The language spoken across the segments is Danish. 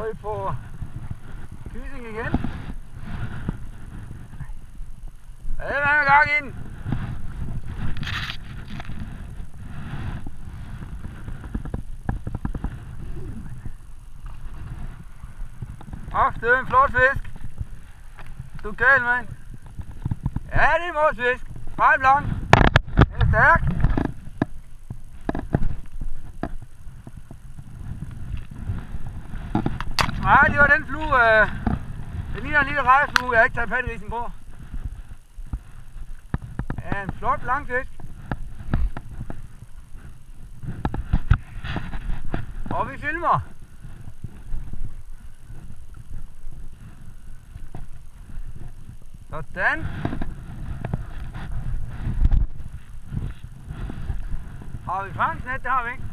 vi på Kysing igen. Ja, det er gang ind. Det er en flot fisk. Du er gal, mand. Ja, det er vores fisk. Meget lang. Den er stærk. Nej, det var den flue. Det ligner en lille rejeflue, jeg har ikke taget patterisen på. Ja, en flot lang fisk. Og vi filmer. Sådan. Har vi fangstnet? Det har vi ikke.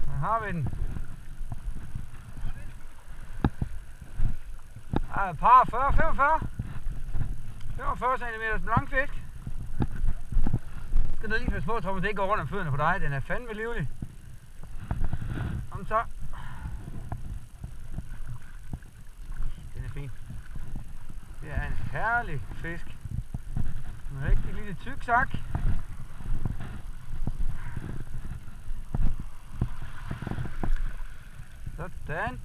Her har vi den. Der er et par 45 cm blankfisk. Skal du lige passe på, Thomas, det ikke går rundt om fødderne på dig. Den er fandme livlig. Kom så. Den er fin. Det er en herlig fisk. En rigtig lille tyk sak. Sådan.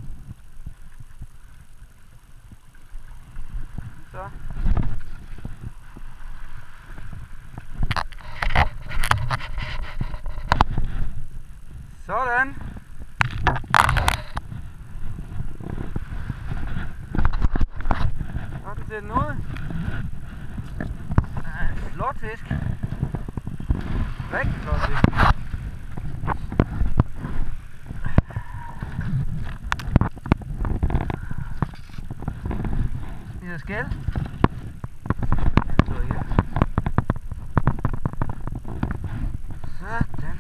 Så. Sådan. Sådan ser den ud. Flot fisk. Rigtig flot fisk. Lille skæl. Sådan.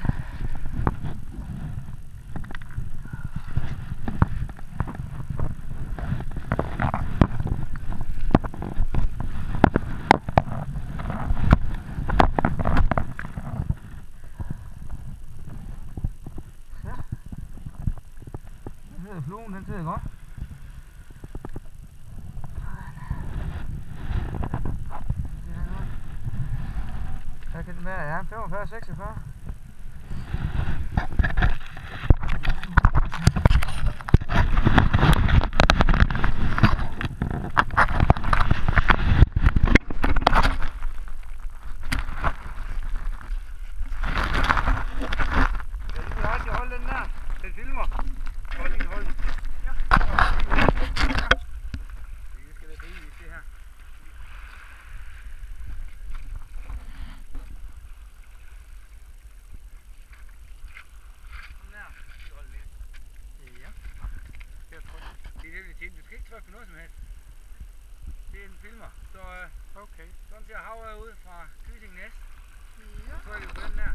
Fluen, den sidder godt. Hvad kan den være? Ja, 45-46. Jeg holde den der. Den filmer. Og lige holde den. Ja. Det skal være det her. Ja. Det er det, vi tænker. Du skal ikke trykke på noget som helst. Det er en filmer. Så okay. Sådan ser havet ud fra Kysing Næs. Ja. Så trykker vi på den her.